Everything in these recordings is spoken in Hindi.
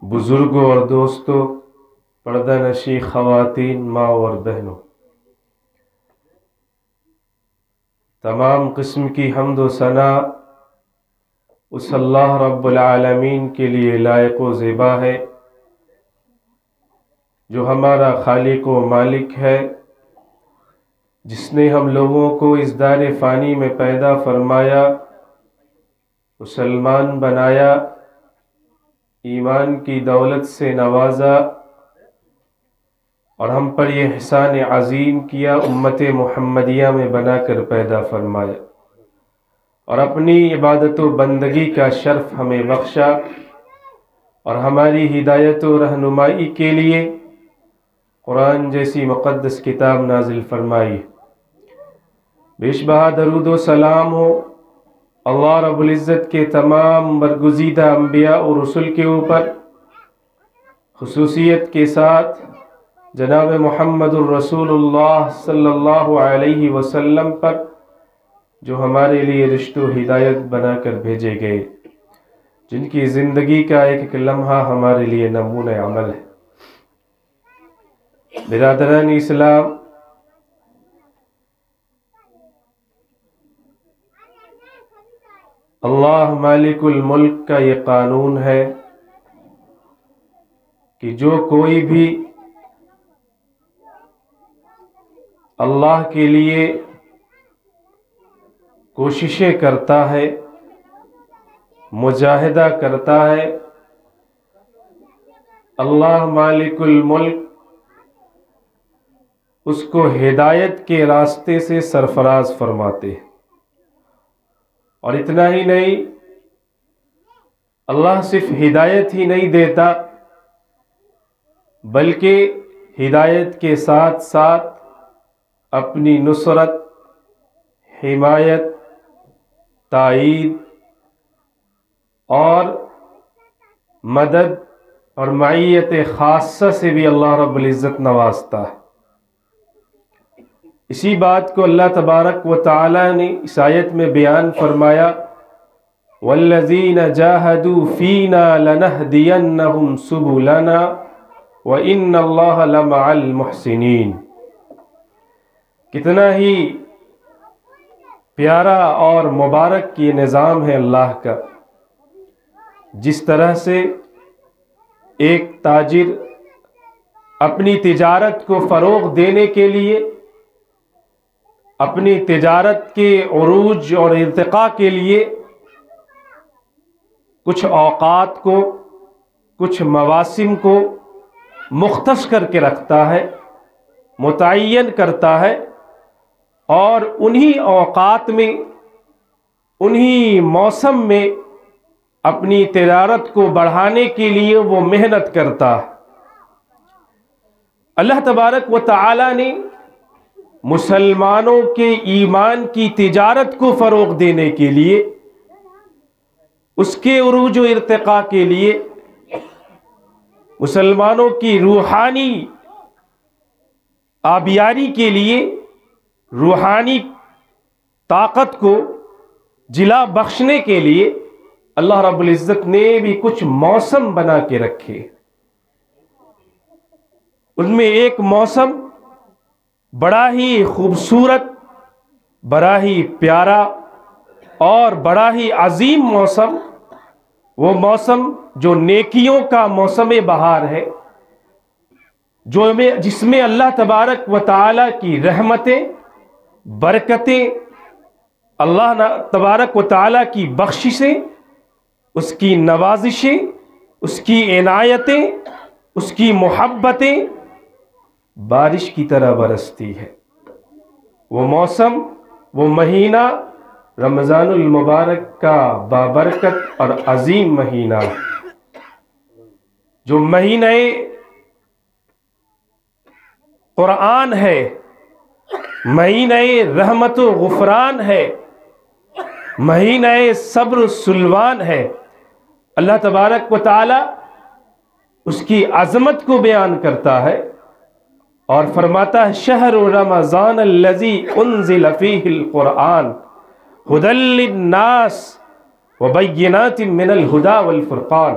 बुज़ुर्गों और दोस्तों, पर्दा नशी ख़वातीन, माँ और बहनों, तमाम किस्म की हम्द व सना उस अल्लाह रब्बुल आलमीन के लिए लायक व ज़िबा है जो हमारा खालिक व मालिक है, जिसने हम लोगों को इस दार फ़ानी में पैदा फरमाया, मुसलमान बनाया, ईमान की दौलत से नवाजा और हम पर यह एहसान अज़ीम किया, उम्मत मुहम्मदिया में बनाकर पैदा फरमाया और अपनी इबादत व बंदगी का शर्फ हमें बख्शा और हमारी हिदायत व रहनुमाई के लिए कुरान जैसी मुक़द्दस किताब नाजिल फरमाई। बेशबहा दरूद व सलाम हो अल्लाह रब्बुल इज़्ज़त के तमाम बरगुज़ीदा अंबिया और रसूल के ऊपर, खुसूसियत के साथ जनाब मुहम्मदुर रसूलुल्लाह सल्लल्लाहु अलैहि वसल्लम पर, जो हमारे लिए रिश्तो हिदायत बनाकर भेजे गए, जिनकी ज़िंदगी का एक एक लम्हा हमारे लिए नमूने अमल है। बिरादरान इस्लाम, अल्लाह मालिकुल मुल्क का ये कानून है कि जो कोई भी अल्लाह के लिए कोशिशें करता है, मुजाहिदा करता है, अल्लाह मालिकुल मुल्क उसको हिदायत के रास्ते से सरफराज फरमाते हैं। और इतना ही नहीं, अल्लाह सिर्फ हिदायत ही नहीं देता, बल्कि हिदायत के साथ साथ अपनी नुसरत, हिमायत, ताईद और मदद और मईयत खासा से भी अल्लाह रब्बुल इज़्ज़त नवाजता है। इसी बात को अल्लाह तबारक व तआला ने इस आयत में बयान फरमाया, वल्लज़ीना जाहदू फ़ीना लनहदियन्नहुम सुबुलना व इन्नल्लाह लमअल मुहसिनीन। कितना ही प्यारा और मुबारक ये निज़ाम है अल्लाह का, जिस तरह से एक ताजिर अपनी तिजारत को फ़रोग़ देने के लिए, अपनी तिजारत के उरूज और इर्तिक़ा के लिए कुछ औक़ात को, कुछ मवासिम को मुख्तस करके रखता है, मुतय्यन करता है और उन्हीं औक़ात में, उन्हीं मौसम में अपनी तिजारत को बढ़ाने के लिए वो मेहनत करता है। अल्लाह तबारक व तआला ने मुसलमानों के ईमान की तिजारत को फ़रोग़ देने के लिए, उसके उरूज व इर्तिक़ा के लिए, मुसलमानों की रूहानी आबियारी के लिए, रूहानी ताकत को जिला बख्शने के लिए अल्लाह रब्बुल इज़्ज़त ने भी कुछ मौसम बना के रखे। उनमें एक मौसम बड़ा ही खूबसूरत, बड़ा ही प्यारा और बड़ा ही अजीम मौसम, वो मौसम जो नेकियों का मौसम बहार है, जिसमें अल्लाह तबारक व तआला की रहमतें, बरकतें, अल्लाह तबारक व तआला की बख्शिशें, उसकी नवाजिशें, उसकी इनायतें, उसकी मोहब्बतें बारिश की तरह बरसती है। वो मौसम, वो महीना रमज़ानुल मुबारक का बाबरकत और अजीम महीना, जो महीने कुरान है, महीने रहमत व गुफरान है, महीने सब्र सुलवान है। अल्लाह तबारक व तआला उसकी अज़मत को बयान करता है और फरमाता है, शहरु रमज़ान अल्लज़ी उन्ज़िल फ़ीहिल क़ुरआन हुदल लिन्नास व बय्यिनातिन मिनल हुदा वल फ़ुरक़ान।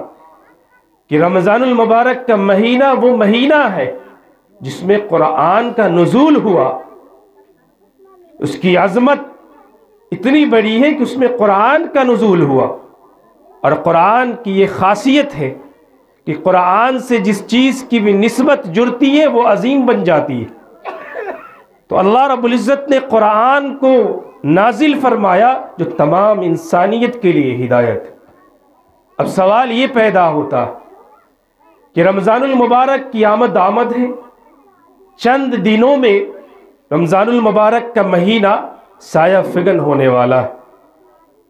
कि रमज़ानुल मुबारक का महीना वो महीना है जिसमें कुरान का नुज़ूल हुआ। उसकी अज़मत इतनी बड़ी है कि उसमें कुरान का नुज़ूल हुआ, और कुरान की ये ख़ासियत है कि कुरान से जिस चीज़ की भी निस्बत जुड़ती है वो अजीम बन जाती है। तो अल्लाह रब्बुल इज़्ज़त ने कुरान को नाजिल फरमाया जो तमाम इंसानियत के लिए हिदायत है। अब सवाल ये पैदा होता कि रमज़ानुल मुबारक की आमद है, चंद दिनों में रमज़ानुल मुबारक का महीना साया फिगन होने वाला है।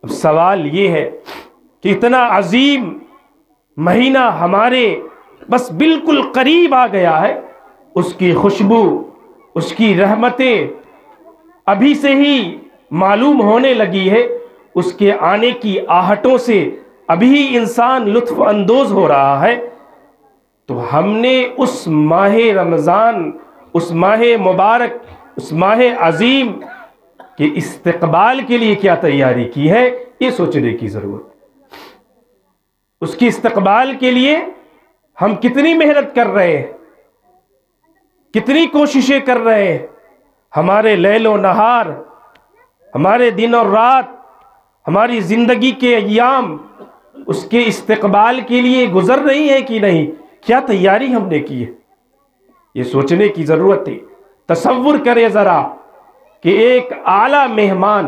अब सवाल ये है कि इतना अजीम महीना हमारे बस बिल्कुल करीब आ गया है, उसकी खुशबू, उसकी रहमतें अभी से ही मालूम होने लगी है, उसके आने की आहटों से अभी ही इंसान लुत्फ़ अंदोज़ हो रहा है। तो हमने उस माह रमज़ान, उस माह मुबारक, उस माह अजीम के इस्तक़बाल के लिए क्या तैयारी की है, ये सोचने की ज़रूरत। उसके इस्तक़बाल के लिए हम कितनी मेहनत कर रहे हैं, कितनी कोशिशें कर रहे हैं। हमारे लैलो नहार, हमारे दिन और रात, हमारी ज़िंदगी के अय्याम उसके इस्तक़बाल के लिए गुज़र रही है कि नहीं, क्या तैयारी हमने की है, ये सोचने की ज़रूरत है। तसव्वुर करें ज़रा कि एक आला मेहमान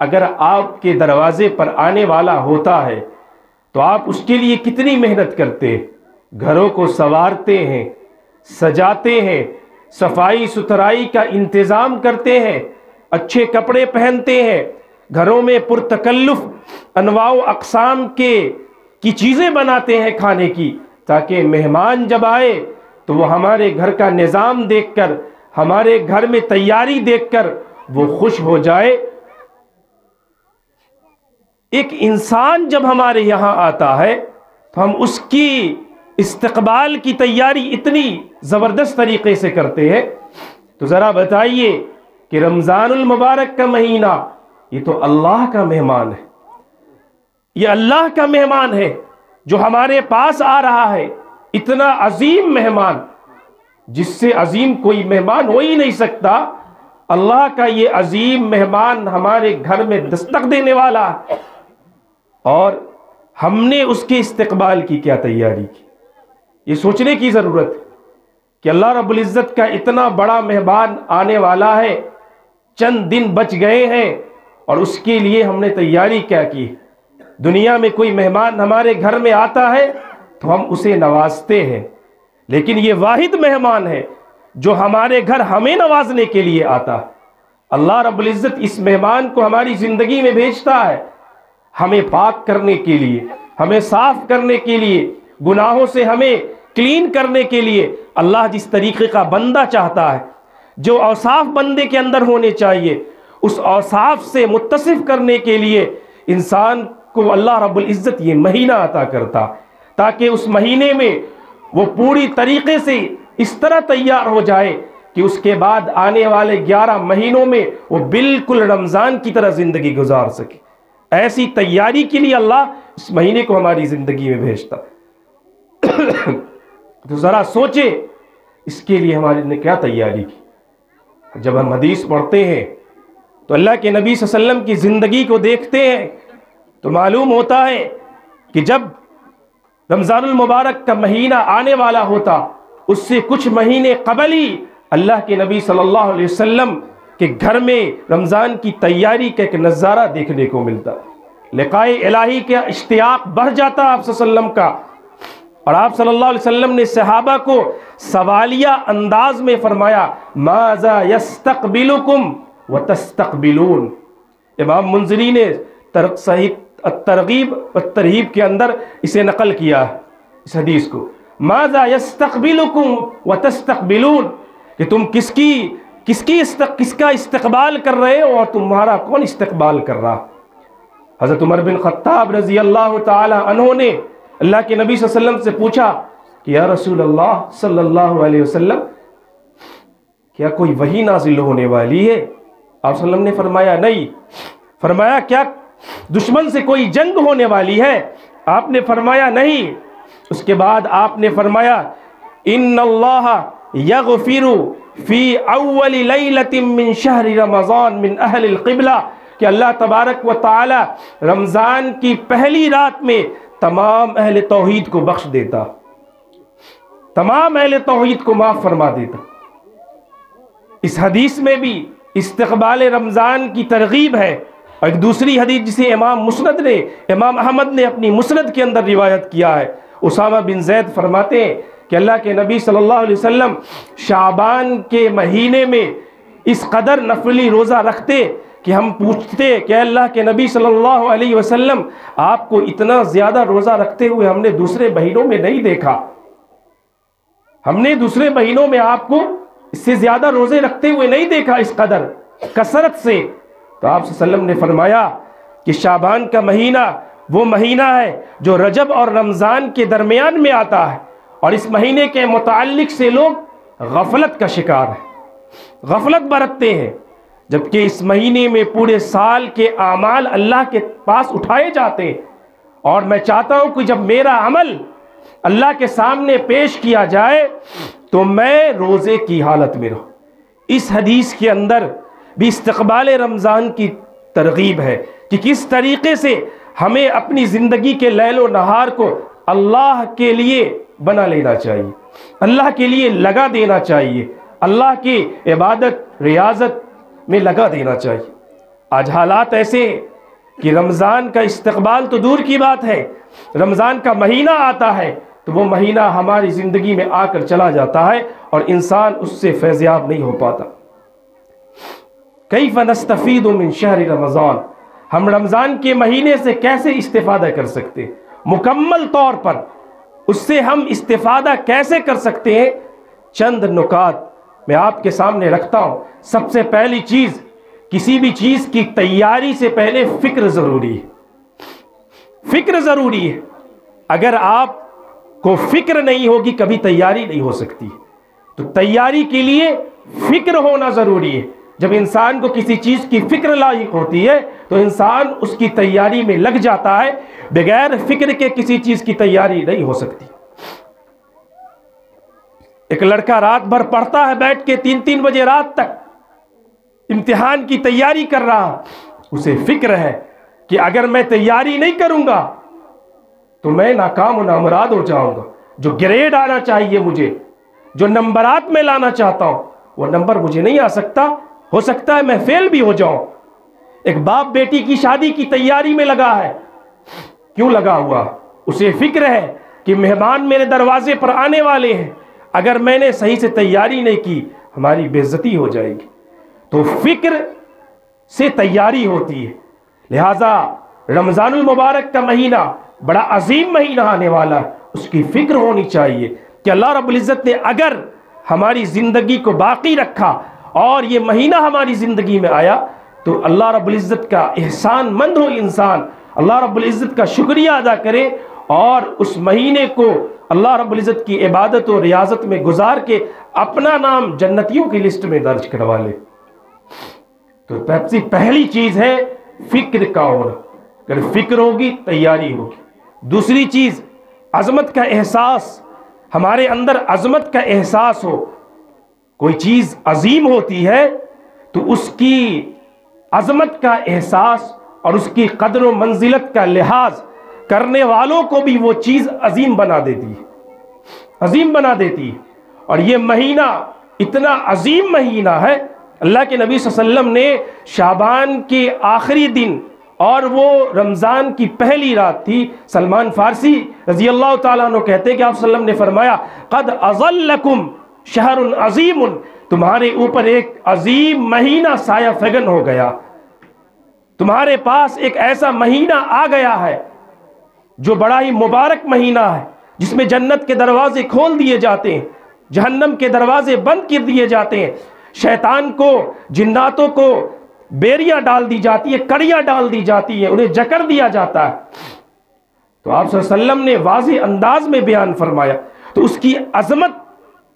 अगर आपके दरवाजे पर आने वाला होता है तो आप उसके लिए कितनी मेहनत करते हैं, घरों को संवारते हैं, सजाते हैं, सफाई सुथराई का इंतज़ाम करते हैं, अच्छे कपड़े पहनते हैं, घरों में पुरतकल्लुफ़ अनवाउ अक़साम की चीज़ें बनाते हैं खाने की, ताकि मेहमान जब आए तो वो हमारे घर का निज़ाम देखकर, हमारे घर में तैयारी देखकर वो खुश हो जाए। एक इंसान जब हमारे यहाँ आता है तो हम उसकी इस्तक़बाल की तैयारी इतनी ज़बरदस्त तरीक़े से करते हैं। तो ज़रा बताइए कि रमज़ानुल मुबारक का महीना ये तो अल्लाह का मेहमान है, ये अल्लाह का मेहमान है जो हमारे पास आ रहा है। इतना अजीम मेहमान जिससे अजीम कोई मेहमान हो ही नहीं सकता, अल्लाह का ये अजीम मेहमान हमारे घर में दस्तक देने वाला है, और हमने उसके इस्तक़बाल की क्या तैयारी की, ये सोचने की ज़रूरत है कि अल्लाह रब्बुल इज़्ज़त का इतना बड़ा मेहमान आने वाला है, चंद दिन बच गए हैं और उसके लिए हमने तैयारी क्या की। दुनिया में कोई मेहमान हमारे घर में आता है तो हम उसे नवाजते हैं, लेकिन ये वाहिद मेहमान है जो हमारे घर हमें नवाजने के लिए आता है। अल्लाह रब्बुल इज़्ज़त इस मेहमान को हमारी ज़िंदगी में भेजता है हमें पाक करने के लिए, हमें साफ करने के लिए, गुनाहों से हमें क्लीन करने के लिए। अल्लाह जिस तरीके का बंदा चाहता है, जो औसाफ बंदे के अंदर होने चाहिए, उस औसाफ से मुत्तसिफ करने के लिए इंसान को अल्लाह रब्बुल इज़्ज़त ये महीना अता करता, ताकि उस महीने में वो पूरी तरीके से इस तरह तैयार हो जाए कि उसके बाद आने वाले 11 महीनों में वो बिल्कुल रमज़ान की तरह ज़िंदगी गुजार सके। ऐसी तैयारी के लिए अल्लाह इस महीने को हमारी ज़िंदगी में भेजता। तो ज़रा सोचे इसके लिए हमारे ने क्या तैयारी की। जब हम हदीस पढ़ते हैं तो अल्लाह के नबी सल्लल्लाहु अलैहि वसल्लम की ज़िंदगी को देखते हैं तो मालूम होता है कि जब रमज़ानुल मुबारक का महीना आने वाला होता, उससे कुछ महीने कबल ही अल्लाह के नबी सल्लल्लाहु अलैहि वसल्लम के घर में रमज़ान की तैयारी का एक नज़ारा देखने को मिलता। लिक़ाए इलाही का इश्तियाक बढ़ जाता आप सल्लल्लाहु अलैहि वसल्लम का, और आप सल्लल्लाहु अलैहि वसल्लम ने सहाबा को सवालिया अंदाज में फरमाया, माज़ा यस्तक़बिलुकुम व तस्तक़बिलून। इमाम मुंज़िरी ने सही तरगीब व तरहीब के अंदर इसे नकल किया इस हदीस को, माज़ा यस्तक़बिलुकुम व तस्तक़बिलून, कि तुम किसका इस्तक़बाल कर रहे हो और तुम्हारा कौन इस्तक़बाल कर रहा। हज़रत उमर बिन ख़त्ताब रज़ी अल्लाह ताला अन्हु ने अल्लाह के नबी सल्लल्लाहु अलैहि वसल्लम से पूछा कि या रसूल अल्लाह सल्लल्लाहु अलैहि वसल्लम, क्या कोई वही नाजिल होने वाली है। आप सल्लम ने फरमाया नहीं। फरमाया क्या दुश्मन से कोई जंग होने वाली है। आपने फरमाया नहीं। उसके बाद आपने फरमाया इन्नल्लाह यगफिरु फी अव्वली लैलतिन मिन शहरी रमज़ान मिन अहलिल क़िबला, कि अल्लाह तबारक व तआला रमज़ान की पहली रात में तमाम अहले तौहीद को बख्श देता, तमाम अहले तौहीद को माफ़ फरमा देता। इस हदीस में भी इस्तक़बाल रमज़ान की तरगीब है। और एक दूसरी हदीस जिसे इमाम अहमद ने अपनी मुस्नद के अंदर रिवायत किया है, उसामा बिन ज़ैद फरमाते हैं कि अल्लाह के नबी सल्लल्लाहु अलैहि वसल्लम शाबान के महीने में इस कदर नफली रोज़ा रखते कि हम पूछते कि अल्लाह के नबी सल्लल्लाहु अलैहि वसल्लम, आपको इतना ज़्यादा रोज़ा रखते हुए हमने दूसरे महीनों में नहीं देखा, हमने दूसरे महीनों में आपको इससे ज़्यादा रोज़े रखते हुए नहीं देखा इस कदर कसरत से। तो आप सल्लल्लाहु अलैहि वसल्लम ने फरमाया कि शाबान का महीना वो महीना है जो रजब और रमज़ान के दरमियान में आता है, और इस महीने के मुताल्लिक से लोग गफलत का शिकार हैं, गफलत बरतते हैं, जबकि इस महीने में पूरे साल के आमाल अल्लाह के पास उठाए जाते हैं। और मैं चाहता हूँ कि जब मेरा अमल अल्लाह के सामने पेश किया जाए तो मैं रोज़े की हालत में रहूँ। इस हदीस के अंदर भी इस्तक़बाल रमज़ान की तरगीब है कि किस तरीक़े से हमें अपनी ज़िंदगी के लैलो नहार को अल्लाह के लिए बना लेना चाहिए, अल्लाह के लिए लगा देना चाहिए, अल्लाह की इबादत रियाजत में लगा देना चाहिए। आज हालात ऐसे कि रमज़ान का इस्तक़बाल तो दूर की बात है, रमज़ान का महीना आता है तो वो महीना हमारी ज़िंदगी में आकर चला जाता है और इंसान उससे फैज़याब नहीं हो पाता। कैफ़ नस्तफ़ीदु मिन शहरी रमज़ान, हम रमज़ान के महीने से कैसे इस्तिफ़ादा कर सकते हैं, मुकम्मल तौर पर उससे हम इस्तिफ़ादा कैसे कर सकते हैं। चंद नुकात मैं आपके सामने रखता हूँ। सबसे पहली चीज़, किसी भी चीज़ की तैयारी से पहले फ़िक्र ज़रूरी है, फ़िक्र ज़रूरी है। अगर आपको फ़िक्र नहीं होगी कभी तैयारी नहीं हो सकती। तो तैयारी के लिए फ़िक्र होना ज़रूरी है। जब इंसान को किसी चीज़ की फ़िक्र लायक होती है तो इंसान उसकी तैयारी में लग जाता है, बगैर फ़िक्र के किसी चीज़ की तैयारी नहीं हो सकती। एक लड़का रात भर पढ़ता है बैठ के 3-3 बजे रात तक, इम्तिहान की तैयारी कर रहा, उसे फ़िक्र है कि अगर मैं तैयारी नहीं करूँगा तो मैं नाकाम और नामुराद हो जाऊँगा। जो ग्रेड आना चाहिए मुझे, जो नंबरात में लाना चाहता हूँ, वो नंबर मुझे नहीं आ सकता, हो सकता है मैं फेल भी हो जाऊं। एक बाप बेटी की शादी की तैयारी में लगा है, क्यों लगा हुआ? उसे फिक्र है कि मेहमान मेरे दरवाजे पर आने वाले हैं, अगर मैंने सही से तैयारी नहीं की हमारी बेइज्जती हो जाएगी। तो फिक्र से तैयारी होती है। लिहाजा रमज़ानुल मुबारक का महीना बड़ा अजीम महीना आने वाला है, उसकी फिक्र होनी चाहिए कि अल्लाह रब्बुल इज़्ज़त ने अगर हमारी ज़िंदगी को बाकी रखा और ये महीना हमारी ज़िंदगी में आया तो अल्लाह रब्बुल इज़्ज़त का एहसान मंद हो इंसान, अल्लाह रब्बुल इज़्ज़त का शुक्रिया अदा करे और उस महीने को अल्लाह रब्बुल इज़्ज़त की इबादत और रियाजत में गुजार के अपना नाम जन्नतियों की लिस्ट में दर्ज करवा ले। तो सबसे पहली चीज़ है फ़िक्र का होना। अगर फ़िक्र होगी तैयारी होगी। दूसरी चीज़ अज़मत का एहसास, हमारे अंदर अज़मत का एहसास हो। कोई चीज़ अजीम होती है तो उसकी अज़मत का एहसास और उसकी कदर व मंजिलत का लिहाज करने वालों को भी वो चीज़ अजीम बना देती है, अजीम बना देती है। और ये महीना इतना अजीम महीना है, अल्लाह के नबी सल्लल्लाहु अलैहि वसल्लम ने शाबान के आखिरी दिन और वो रमज़ान की पहली रात थी। सलमान फारसी रज़ी अल्लाह ताला अन्हु कहते हैं कि आप सल्लल्लाहु अलैहि वसल्लम ने फरमाया, क़द अज़ल्लकुम शहरुन अज़ीमुन, तुम्हारे ऊपर एक अजीम महीना साया फगन हो गया, तुम्हारे पास एक ऐसा महीना आ गया है जो बड़ा ही मुबारक महीना है, जिसमें जन्नत के दरवाजे खोल दिए जाते हैं, जहन्नम के दरवाजे बंद कर दिए जाते हैं, शैतान को, जिन्नातों को बेरियां डाल दी जाती है, कड़ियां डाल दी जाती है, उन्हें जकड़ दिया जाता है। तो आप सल्लल्लाहु अलैहि वसल्लम ने वाज़ेह अंदाज में बयान फरमाया। तो उसकी अजमत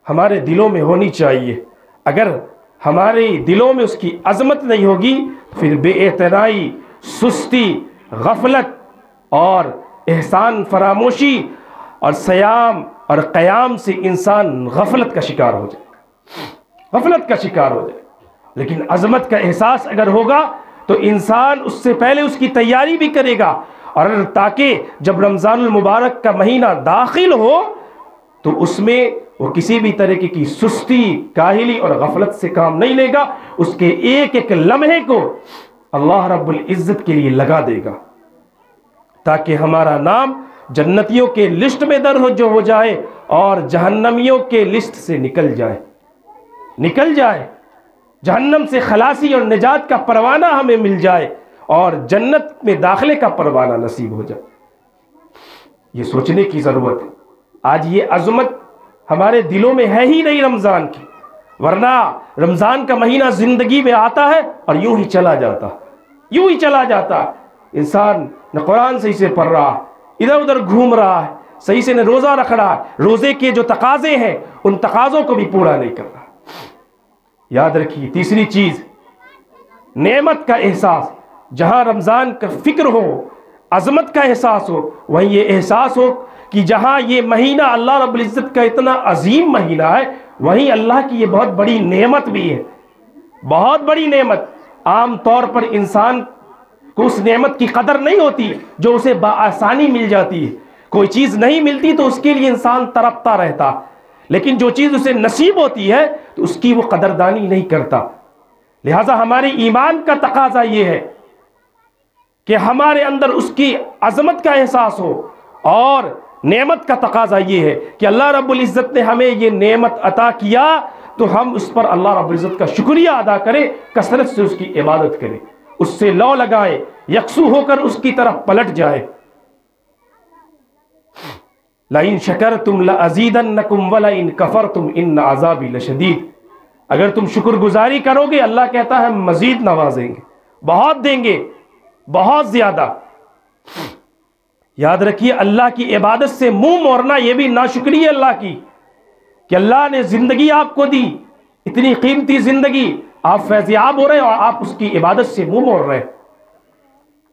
हमारे दिलों में होनी चाहिए। अगर हमारे दिलों में उसकी अजमत नहीं होगी फिर बेइतनाई, सुस्ती, गफलत और एहसान फरामोशी और सयाम और क़याम से इंसान गफलत का शिकार हो जाए, गफलत का शिकार हो जाए। लेकिन अजमत का एहसास अगर होगा तो इंसान उससे पहले उसकी तैयारी भी करेगा, और ताकि जब रमज़ानुल मुबारक का महीना दाखिल हो तो उसमें वो किसी भी तरीके की सुस्ती, काहिली और गफलत से काम नहीं लेगा। उसके एक एक लम्हे को अल्लाह रब्बुल इज़्ज़त के लिए लगा देगा, ताकि हमारा नाम जन्नतियों के लिस्ट में दर्ज हो जाए और जहन्नमियों के लिस्ट से निकल जाए, जहन्नम से खलासी और निजात का परवाना हमें मिल जाए और जन्नत में दाखिले का परवाना नसीब हो जाए। ये सोचने की ज़रूरत है। आज ये अज़मत हमारे दिलों में है ही नहीं रमज़ान की, वरना रमज़ान का महीना ज़िंदगी में आता है और यूं ही चला जाता। इंसान न कुरान सही से पढ़ रहा है, इधर उधर घूम रहा है, सही से न रोज़ा रख रहा है, रोज़े के जो तकाज़े हैं उन तकाज़ों को भी पूरा नहीं कर रहा। याद रखिए, तीसरी चीज़ नेमत का एहसास। जहाँ रमज़ान का फ़िक्र हो, अज़मत का एहसास हो, वहीं ये एहसास हो कि जहाँ ये महीना अल्लाह रब्बुल इज़्ज़त का इतना अजीम महीना है, वहीं अल्लाह की ये बहुत बड़ी नेमत भी है, बहुत बड़ी नेमत। आम तौर पर इंसान को उस नेमत की कदर नहीं होती जो उसे बआसानी मिल जाती है। कोई चीज़ नहीं मिलती तो उसके लिए इंसान तड़पता रहता, लेकिन जो चीज़ उसे नसीब होती है तो उसकी वो कदरदानी नहीं करता। लिहाजा हमारे ईमान का तकाजा ये है कि हमारे अंदर उसकी अज़मत का एहसास हो, और नेमत का तकाजा ये है कि अल्लाह रब्बुल इज़्ज़त ने हमें ये नेमत अता किया तो हम उस पर अल्लाह रब्बुल इज़्ज़त का शुक्रिया अदा करें, कसरत से उसकी इबादत करें, उससे लौ लगाएं, यकसू होकर उसकी तरफ पलट जाए। लइन शकरतुम लअज़ीदन्नकुम वलइन कफरतुम इन्न अज़ाबी लशदीद। अगर तुम शुक्रगुजारी करोगे, अल्लाह कहता है हम मजीद नवाजेंगे, बहुत देंगे, बहुत ज्यादा। याद रखिए, अल्लाह की इबादत से मुंह मोड़ना यह भी नाशुक्री है अल्लाह की, कि अल्लाह ने जिंदगी आपको दी, इतनी कीमती जिंदगी, आप फैज़याब हो रहे हैं और आप उसकी इबादत से मुंह मोड़ रहे हैं,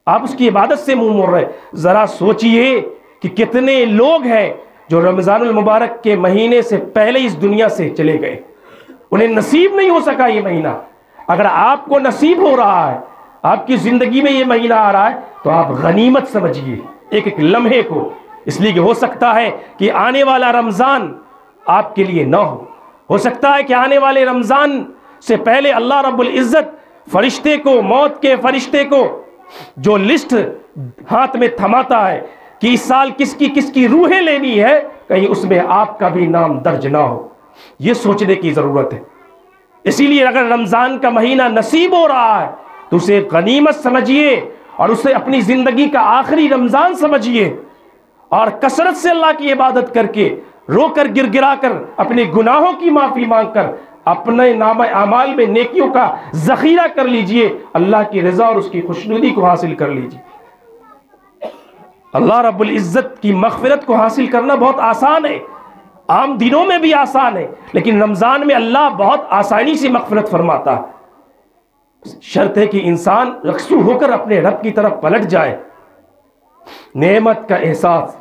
आप उसकी इबादत से मुंह मोड़ रहे हैं। जरा सोचिए कि कितने लोग हैं जो रमज़ानुल मुबारक के महीने से पहले इस दुनिया से चले गए, उन्हें नसीब नहीं हो सका ये महीना। अगर आपको नसीब हो रहा है, आपकी जिंदगी में ये महीना आ रहा है, तो आप गनीमत समझिए एक एक लम्हे को, इसलिए कि हो सकता है कि आने वाला रमज़ान आपके लिए ना हो सकता है कि आने वाले रमज़ान से पहले अल्लाह रब्बुल इज़्ज़त फरिश्ते को, मौत के फरिश्ते को जो लिस्ट हाथ में थमाता है कि इस साल किसकी किसकी रूहें लेनी है, कहीं उसमें आपका भी नाम दर्ज ना हो, ये सोचने की ज़रूरत है। इसीलिए अगर रमज़ान का महीना नसीब हो रहा है तो उसे गनीमत समझिए और उसे अपनी ज़िंदगी का आखिरी रमज़ान समझिए, और कसरत से अल्लाह की इबादत करके, रोकर गिड़गिड़ा कर, अपने गुनाहों की माफ़ी मांग कर, अपने नाम आमाल में नेकियों का ज़ख़ीरा कर लीजिए, अल्लाह की रज़ा और उसकी खुशनुदी को हासिल कर लीजिए। अल्लाह रब्बुल इज़्ज़त की मग़फ़िरत को हासिल करना बहुत आसान है, आम दिनों में भी आसान है, लेकिन रमज़ान में अल्लाह बहुत आसानी से मग़फ़िरत फरमाता है। शर्त है कि इंसान यकसू होकर अपने रब की तरफ पलट जाए। नेमत का एहसास।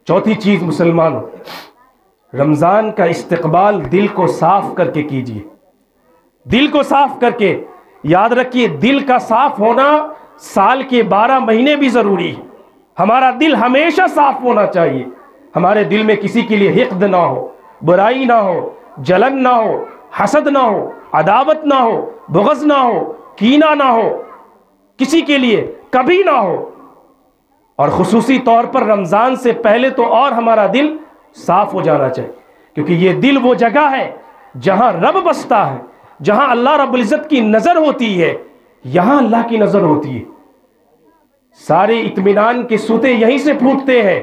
चौथी चीज़ मुसलमानों, रमज़ान का इस्तकबाल दिल को साफ करके कीजिए, दिल को साफ करके। याद रखिए, दिल का साफ होना साल के 12 महीने भी ज़रूरी है। हमारा दिल हमेशा साफ होना चाहिए, हमारे दिल में किसी के लिए हिक़्द ना हो, बुराई ना हो, जलन ना हो, हसद ना हो, अदावत ना हो, बुग़्ज़ ना हो, कीना ना हो, किसी के लिए कभी ना हो। और ख़ुसूसी तौर पर रमज़ान से पहले तो और हमारा दिल साफ हो जाना चाहिए, क्योंकि ये दिल वो जगह है जहाँ रब बसता है, जहाँ अल्लाह रब्बुल इज़्ज़त की नज़र होती है, यहाँ अल्लाह की नज़र होती है। सारे इत्मीनान के सूते यहीं से फूटते हैं,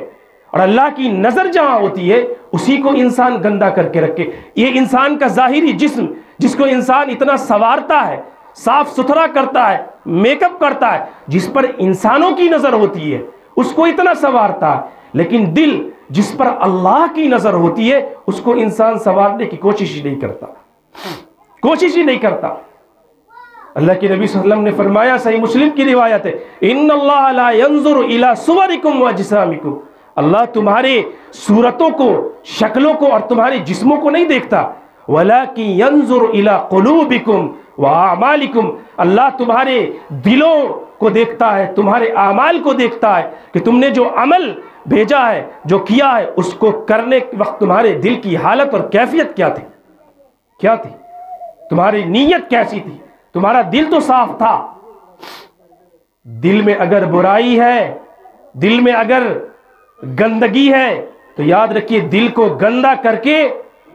और अल्लाह की नज़र जहाँ होती है उसी को इंसान गंदा करके रखे। ये इंसान का ज़ाहिरी जिस्म, जिसको इंसान इतना संवारता है, साफ सुथरा करता है, मेकअप करता है, जिस पर इंसानों की नज़र होती है उसको इतना संवारता है, लेकिन दिल जिस पर अल्लाह की नज़र होती है उसको इंसान संवारने की कोशिश ही नहीं करता, कोशिश ही नहीं करता। अल्लाह के नबी सल्लल्लाहु अलैहि वसल्लम ने फरमाया, सही मुस्लिम की रिवायत है, इन्नल्लाह ला यंजुरु इला सुवरिकुम व अजसामिकुम, अल्लाह तुम्हारे सूरतों को, शक्लों को और तुम्हारे जिस्मों को नहीं देखता। वलाकिन यंजुर इला कुलूबिकुम व आमालिकुम, अल्लाह तुम्हारे दिलों को देखता है, तुम्हारे आमाल को देखता है कि तुमने जो अमल भेजा है, जो किया है, उसको करने के वक्त तुम्हारे दिल की हालत और कैफियत क्या थी, क्या थी, तुम्हारी नीयत कैसी थी, तुम्हारा दिल तो साफ था। दिल में अगर बुराई है, दिल में अगर गंदगी है, तो याद रखिए दिल को गंदा करके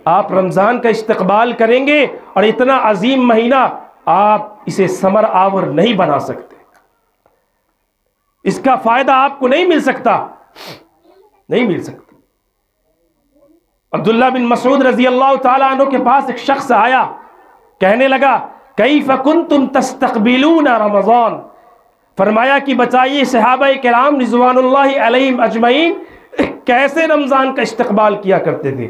आप रमजान का इस्तकबाल करेंगे और इतना अजीम महीना आप इसे समर आवर नहीं बना सकते। इसका फायदा आपको नहीं मिल सकता, नहीं मिल सकता। अब्दुल्ला बिन मसूद रजी अल्लाह ताला अन्हु के पास एक शख्स आया, कहने लगा कैफ कुंतुम तस्तक़बिलूना रमज़ान, फरमाया कि बताइए सहाबाए किराम रिज़वानुल्लाहि अलैहिम अजमईन कैसे रमजान का इस्तकबाल किया करते थे।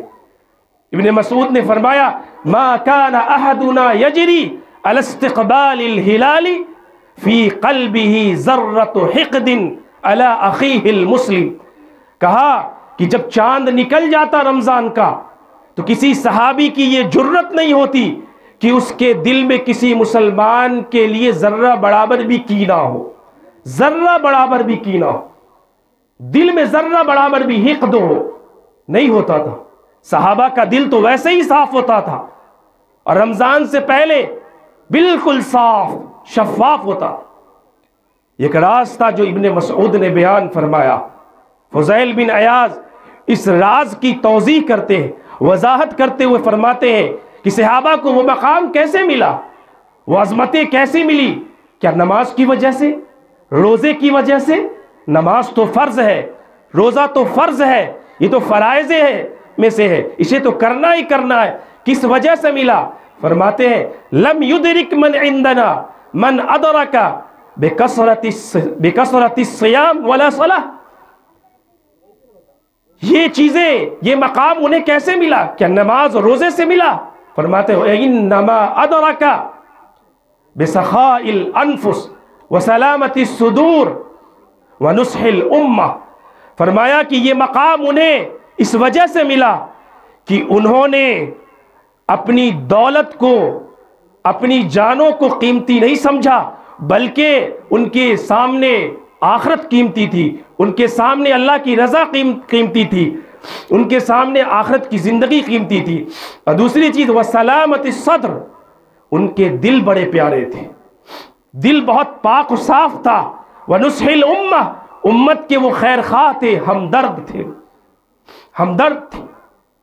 इब्ने मसूद ने फरमाया मा काना अहदुना यजरी अला इस्तक़बालिल हिलाली फी क़ल्बिही ज़र्रतु हिक़दिन अला अख़ीहिल मुस्लिम, कहा कि जब चांद निकल जाता रमजान का तो किसी सहाबी की ये जुर्रत नहीं होती कि उसके दिल में किसी मुसलमान के लिए जर्रा बराबर भी कीना हो, जर्रा बराबर भी कीना हो, दिल में जर्रा बराबर भी हिक़्द हो, नहीं होता था। सहाबा का दिल तो वैसे ही साफ होता था और रमजान से पहले बिल्कुल साफ शफाफ होता। एक रास्ता जो इब्ने मसूद ने बयान फरमाया, फुज़ैल बिन अयाज इस राज की तौज़ीह करते हैं, वजाहत करते हुए फरमाते हैं कि सहाबा को वो मकाम कैसे मिला, वो अज़मतें कैसे मिली। क्या नमाज की वजह से, रोज़े की वजह से? नमाज तो फ़र्ज़ है, रोज़ा तो फ़र्ज़ है, ये तो फ़राइज़े है में से है, इसे तो करना ही करना है। किस वजह से मिला? फरमाते हैं लम युदरिक मन इंदना मन अदरका बेकसरति सियाम वला सलाह, ये चीजें, ये मकाम उन्हें कैसे मिला? क्या नमाज और रोजे से मिला? फरमाते हो इन्नमा अदरका बिसखाइल अनफुस व सलामति सुदूर व नुस्हिल उम्मा, फरमाया कि ये मकाम उन्हें इस वजह से मिला कि उन्होंने अपनी दौलत को, अपनी जानों को कीमती नहीं समझा, बल्कि उनके सामने आखिरत कीमती थी, उनके सामने अल्लाह की रज़ा कीमती थी, उनके सामने आखिरत की ज़िंदगी कीमती थी। और दूसरी चीज़ वह सलामत सद्र, उनके दिल बड़े प्यारे थे, दिल बहुत पाक और साफ था। वह नुस्हिल उम्मा, उम्मत के वो खैर खा थे, हमदर्द थे, हमदर्द थे।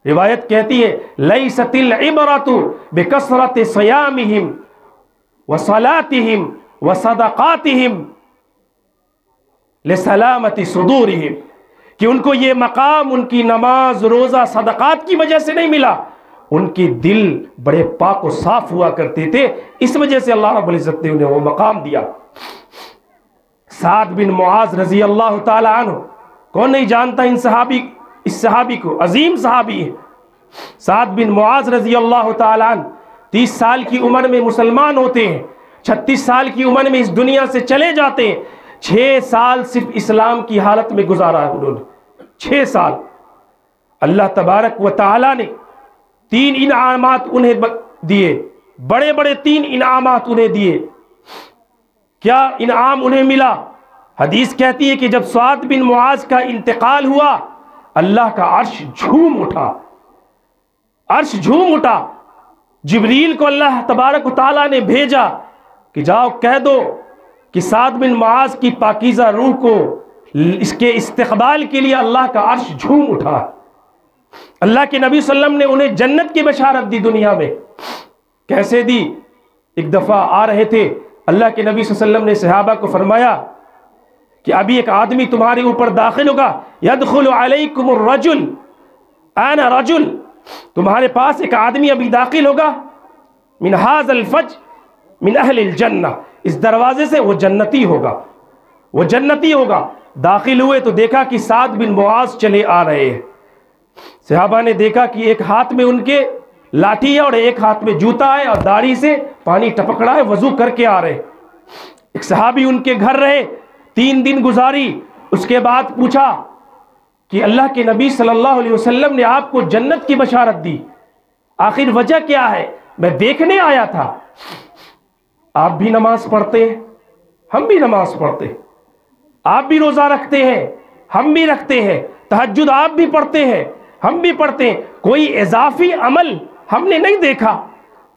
रिवायत कहती है लैसतिल इबरतु बिकसरत सियामिहिम व सलातिहिम व सदक़ातिहिम लिसलामति सुदूरिहिम, कि उनको ये मकाम उनकी नमाज रोज़ा सदक़ात की वजह से नहीं मिला, उनके दिल बड़े पाक और साफ हुआ करते थे, इस वजह से अल्लाह रब्बुल इज़्ज़त ने उन्हें वो मकाम दिया। साद बिन मुआज़ रज़ी अल्लाह ताला अन्हु, कौन नहीं जानता इस सहाबी को, अजीम सहाबी है। साद बिन मुआज़ रज़ी अल्लाह ताला अन्हु 30 साल की उम्र में मुसलमान होते हैं, 36 साल की उम्र में इस दुनिया से चले जाते हैं। 6 साल सिर्फ इस्लाम की हालत में गुजारा है उन्होंने, 6 साल। अल्लाह तबारक व ताला ने 3 इनामात उन्हें दिए, बड़े बड़े 3 इनामात उन्हें दिए। क्या इनाम उन्हें मिला? हदीस कहती है कि जब साद बिन मुआज़ का इंतकाल हुआ, अल्लाह का अर्श झूम उठा, अर्श झूम उठा। जिब्रील को अल्लाह तबारक व ताला ने भेजा कि जाओ कह दो कि साद बिन मुआज़ की पाकीज़ा रूह को, इसके इस्तक़बाल के लिए अल्लाह का अर्श झूम उठा। अल्लाह के नबी सल्लम ने उन्हें जन्नत की बशारत दी दुनिया में। कैसे दी? एक दफ़ा आ रहे थे, अल्लाह के नबी सल्लम ने सहाबा को फरमाया कि अभी एक आदमी तुम्हारे ऊपर दाखिल होगा, यदखुलु अलैकुमुर रजुल आना रजुल, तुम्हारे पास एक आदमी अभी दाखिल होगा, मिन हाज़ल फज मिन अहलिल जन्ना, इस दरवाजे से वो जन्नती होगा, वो जन्नती होगा। दाखिल हुए तो देखा कि साद बिन मुआज़ चले आ रहे हैं। सहाबा ने देखा कि एक हाथ में उनके लाठी है और एक हाथ में जूता है और दाढ़ी से पानी टपक रहा है, वजू करके आ रहे। एक सहाबी उनके घर रहे, 3 दिन गुजारी। उसके बाद पूछा कि अल्लाह के नबी सल्लल्लाहु अलैहि वसल्लम ने आपको जन्नत की बशारत दी। आखिर वजह क्या है? मैं देखने आया था। आप भी नमाज पढ़ते हैं, हम भी नमाज पढ़ते हैं। आप भी रोजा रखते हैं, हम भी रखते हैं। तहज्जुद आप भी पढ़ते हैं, हम भी पढ़ते हैं। कोई इजाफी अमल हमने नहीं देखा।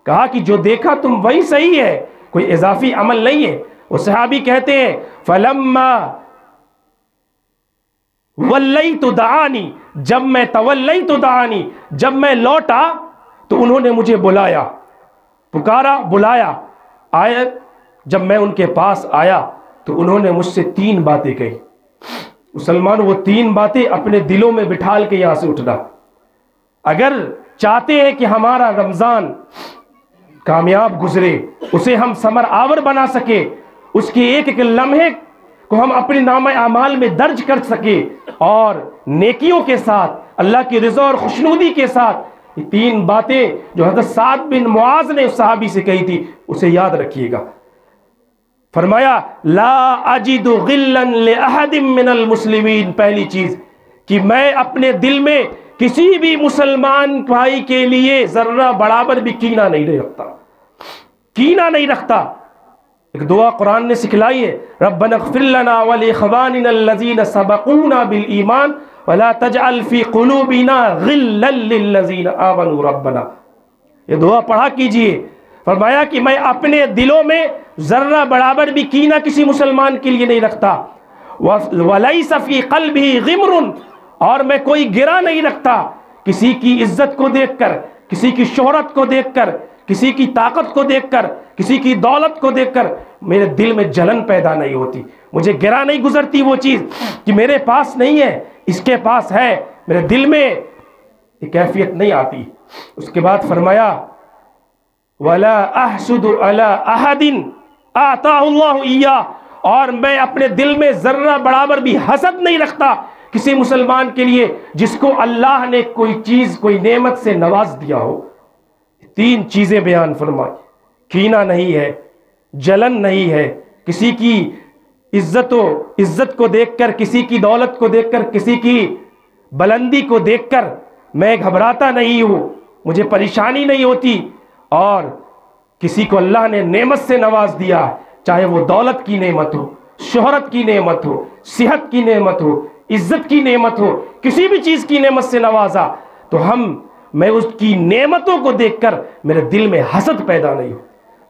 कहा कि जो देखा तुम वही सही है, कोई इजाफी अमल नहीं है। वो सहाबी कहते हैं फलम्मा वल्लैतु दानी, जब मैं तवल्लैतु दानी, जब मैं लौटा तो उन्होंने मुझे बुलाया, पुकारा, बुलाया। आया जब मैं उनके पास आया तो उन्होंने मुझसे 3 बातें कही। मुसलमान, वो 3 बातें अपने दिलों में बिठाल के यहां से उठना। अगर चाहते हैं कि हमारा रमजान कामयाब गुजरे, उसे हम समर आवर बना सके, उसके एक एक लम्हे को हम अपने नाम आमाल में दर्ज कर सके और नेकियों के साथ अल्लाह की रिज़ा और खुशनुदी के साथ, ये 3 बातें जो हज़रत साद बिन मुआज ने उस सहाबी से कही थी, उसे याद रखिएगा। फरमाया ला अजिदु गिल्लन ले अहदिम मिनल मुस्लिमीन, पहली चीज कि मैं अपने दिल में किसी भी मुसलमान भाई के लिए जर्रा बराबर भी कीना नहीं रखता, कीना नहीं रखता। एक दुआ कुरान ने सिखलाई है, रब्बना इग़फिर लना व लिइख़वानिना अल्लज़ीना सबक़ूना बिल ईमान वला तजअल फ़ी क़ुलूबिना ग़िल्लन लिल्लज़ीना आमनू रब्बना। ये दुआ पढ़ा कीजिए। फरमाया कि मैं अपने दिलों में जर्रा बराबर भी कीना किसी मुसलमान के लिए नहीं रखता। वलैसा फ़ी क़ल्बिही ग़िम्रुन, और मैं कोई गिरा नहीं रखता किसी की इज्जत को देखकर, किसी की शोहरत को देखकर, किसी की ताकत को देखकर, किसी की दौलत को देखकर मेरे दिल में जलन पैदा नहीं होती। मुझे गिरा नहीं गुजरती वो चीज़ कि मेरे पास नहीं है, इसके पास है, मेरे दिल में ये कैफियत नहीं आती। उसके बाद फरमाया वला अहसुदु अला अहदिन आताहुल्लाहु इय्या, और मैं अपने दिल में जर्रा बराबर भी हसद नहीं रखता किसी मुसलमान के लिए जिसको अल्लाह ने कोई चीज, कोई नेमत से नवाज दिया हो। 3 चीजें बयान फरमाई। कीना नहीं है, जलन नहीं है, किसी की इज्जत को देखकर, किसी की दौलत को देखकर, किसी की बुलंदी को देखकर मैं घबराता नहीं हूं, मुझे परेशानी नहीं होती। और किसी को अल्लाह ने नेमत से नवाज दिया, चाहे वो दौलत की नेमत हो, शोहरत की नेमत हो, सेहत की नेमत हो, इज्जत की नेमत हो, किसी भी चीज की नेमत से नवाजा, तो मैं उसकी नेमतों को देखकर मेरे दिल में हसद पैदा नहीं हो।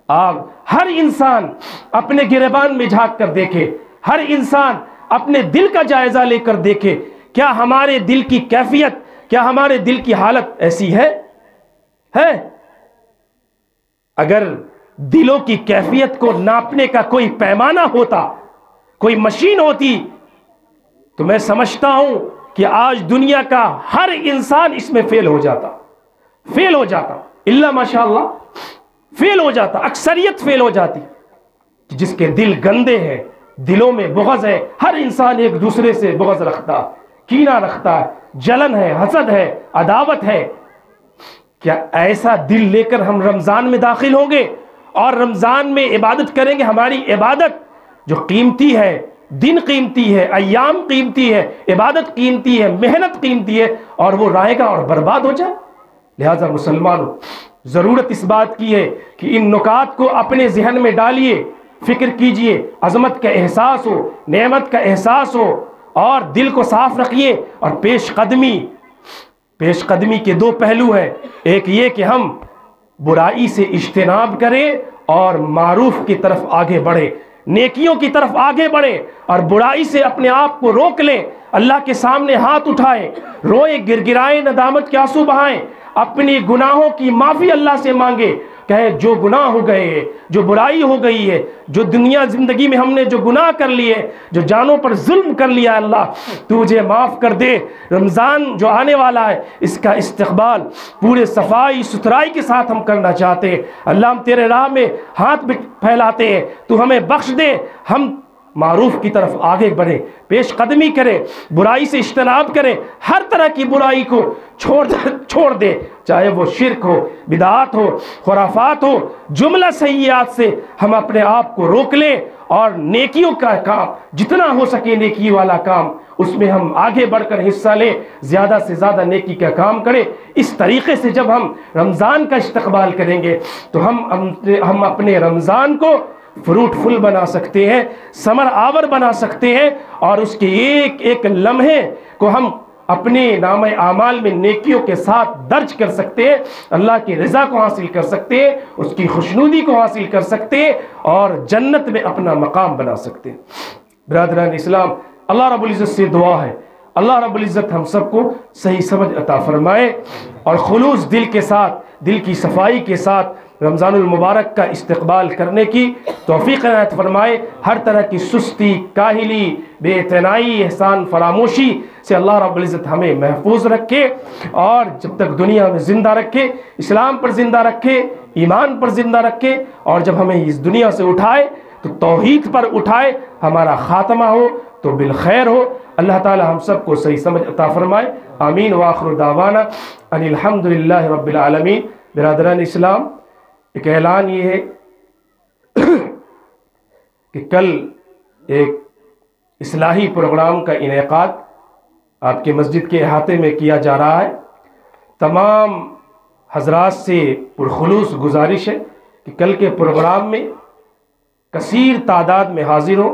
आप हर इंसान अपने गिरेबान में झांक कर देखे, हर इंसान अपने दिल का जायजा लेकर देखे, क्या हमारे दिल की कैफियत, क्या हमारे दिल की हालत ऐसी है? अगर दिलों की कैफियत को नापने का कोई पैमाना होता, कोई मशीन होती, तो मैं समझता हूं कि आज दुनिया का हर इंसान इसमें फेल हो जाता, इल्ला माशाअल्लाह फेल हो जाता, अक्सरियत फेल हो जाती। जिसके दिल गंदे हैं, दिलों में बुग़्ज़ है, हर इंसान एक दूसरे से बुग़्ज़ रखता, कीना रखता है, जलन है, हसद है, अदावत है। क्या ऐसा दिल लेकर हम रमजान में दाखिल होंगे और रमजान में इबादत करेंगे? हमारी इबादत जो कीमती है, दिन कीमती है, अय्याम कीमती है, इबादत कीमती है, मेहनत कीमती है, और वो रायगा और बर्बाद हो जाए। लिहाजा मुसलमानों, ज़रूरत इस बात की है कि इन नुकात को अपने जहन में डालिए, फिक्र कीजिए, अजमत का एहसास हो, नेमत का एहसास हो, और दिल को साफ रखिए। और पेशकदमी के 2 पहलू हैं। एक ये कि हम बुराई से इज्तिनाब करें और मारूफ की तरफ आगे बढ़े, नेकियों की तरफ आगे बढ़े, और बुराई से अपने आप को रोक लें। अल्लाह के सामने हाथ उठाएं, रोए, गिड़गिड़ाएं, नदामत के आंसू बहाएं, अपनी गुनाहों की माफ़ी अल्लाह से मांगे। कहे जो गुनाह हो गए, जो बुराई हो गई है, जो दुनिया ज़िंदगी में हमने जो गुनाह कर लिए, जो जानों पर जुल्म कर लिया, अल्लाह तू मुझे माफ़ कर दे। रमज़ान जो आने वाला है, इसका इस्तक़बाल पूरे सफाई सुथराई के साथ हम करना चाहते हैं। अल्लाह हम तेरे राह में हाथ फैलाते हैं, तू हमें बख्श दे। हम मारूफ की तरफ आगे बढ़ें, पेशकदमी करें, बुराई से इज्तनाब करें, हर तरह की बुराई को छोड़ दे, चाहे वो शिर्क हो, बिदात हो, खुराफात हो, जुमला सय्यात से हम अपने आप को रोक लें और नेकियों का काम जितना हो सके, नेकी वाला काम, उसमें हम आगे बढ़कर हिस्सा लें, ज़्यादा से ज़्यादा नेकी का काम करें। इस तरीके से जब हम रमज़ान का इस्तकबाल करेंगे तो हम अपने रमज़ान को फ्रूटफुल बना सकते हैं, समर आवर बना सकते हैं और उसके एक एक लम्हे को हम अपने नामे आमाल में नेकियों के साथ दर्ज कर सकते हैं, अल्लाह की रज़ा को हासिल कर सकते हैं, उसकी खुशनुदी को हासिल कर सकते हैं और जन्नत में अपना मकाम बना सकते हैं। बिरादरान इस्लाम, अल्लाह रब्बुल इज़्ज़त से दुआ है, अल्लाह रब्बुल इज़्ज़त हम सबको सही समझ अता फरमाए और खुलूस दिल के साथ, दिल की सफाई के साथ रमज़ानुल मुबारक का इस्तकबाल करने की तौफ़ीक़ इनायत फरमाए। हर तरह की सुस्ती, काहिली, बेइतनाई, एहसान फरामोशी से अल्लाह रब्बुल इज़्ज़त हमें महफूज रखे और जब तक दुनिया में ज़िंदा रखे, इस्लाम पर ज़िंदा रखे, ईमान पर ज़िंदा रखे और जब हमें इस दुनिया से उठाए तो तौहीद पर उठाए, हमारा ख़ात्मा हो तो बिलखैर हो। अल्लाह ताला हम सबको सही समझ अता फरमाए। आमीन व आखिरु दावाना अनिल हम्दुलिल्लाहि रब्बिल आलमीन। बिरादरान इस्लाम, एक ऐलान ये है कि कल एक इस्लाही प्रोग्राम का इनेकाद आपके मस्जिद के अहाते में किया जा रहा है। तमाम हजरात से पुरखुलूस गुजारिश है कि कल के प्रोग्राम में कसीर तादाद में हाजिर हो।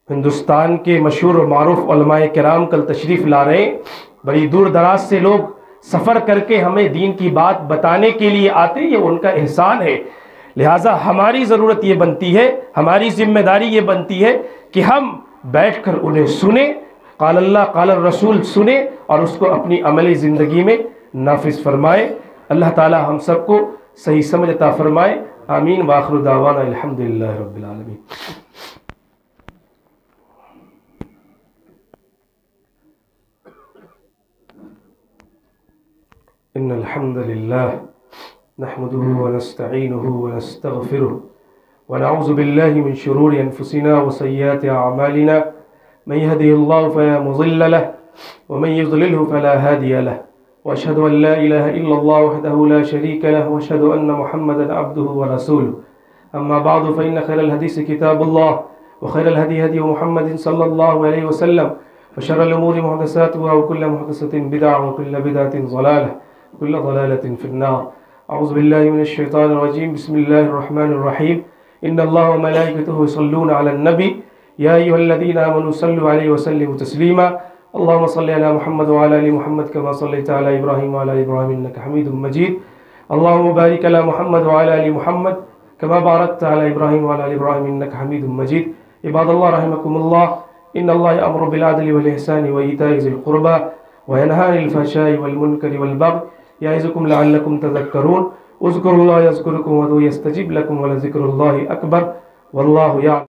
हिंदुस्तान के मशहूर और मारूफ उलमाए किराम कल तशरीफ़ ला रहे हैं। बड़ी दूर दराज से लोग सफ़र करके हमें दीन की बात बताने के लिए आते, ये उनका एहसान है। लिहाजा हमारी ज़रूरत ये बनती है, हमारी ज़िम्मेदारी ये बनती है कि हम बैठकर उन्हें सुने, क़ाल अल्लाह क़ाल रसूल सुने और उसको अपनी अमली ज़िंदगी में नाफिज़ फरमाए। अल्लाह ताला हम सबको सही समझ अता फरमाए। आमीन व आखिरु दावाना अल्हम्दुलिल्लाहि रब्बिल आलमीन। इन्नल हम्दुलिल्लाह नहमदुहु व नस्तईनुहु व नस्तगफिरुहु व नऊज़ु बिल्लाहि मिन शुरूरि अनफुसिना व सय्यिआति अअमालिना मन यहदिहिल्लाहु फला मुज़िल्ल लहु व मन युज़लिल्हु फला हादिय लहु व अशहदु अन ला इलाहा इल्लल्लाह वहदहु ला शरीका लहु व अशहदु अन्न मुहम्मदन अब्दुहु व रसूलुहु। अम्मा बअदु फ़इन्न खैरल हदीस किताबुल्लाह व खैरल हदी हदी मुहम्मदिन सल्लल्लाहु अलैहि वसल्लम व शर्रल उमूरि मुहदसातुहा व कुल्लु मुहदसतिन बिदअह व कुल्लु बिदअतिन ज़लालह व कुल्लु ज़लालतिन फिन्नार। अऊज़ु बिल्लाहि मिनश शैतानिर रजीम। बिस्मिल्लाहिर रहमानिर रहीम। इन्नल्लाह व मलाइकतहु युसल्लूना अलन नबी या अय्युहल्लज़ीना आमनू सल्लु अलैहि व सल्लिमू तस्लीमा। अल्लाहुम्मा सल्लि अला मुहम्मद व अला आलि मुहम्मद कमा सल्लैता अला इब्राहीम व अला इब्राहीम इन्नका हमीदुम मजीद। अल्लाहुम्मा बारिक अला मुहम्मद व अला आलि मुहम्मद कमा बारकता अला इब्राहीम व अला आलि इब्राहीम इन्नका हमीदुम मजीद। इबादल्लाह रहमकुमुल्लाह, इन्नल्लाह यअमुरु बिल अदलि वल इहसानि व ईताइ ज़िल क़ुरबा व यनहा अनिल फ़हशाइ वल मुनकरि वल बग़य यअइज़ुकुम लअल्लकुम तज़क्करून। उज़्कुरुल्लाह यज़्कुरुकुम वदऊहु यस्तजिब लकुम व लज़िक्रुल्लाहि अकबर वल्लाहु यअलम।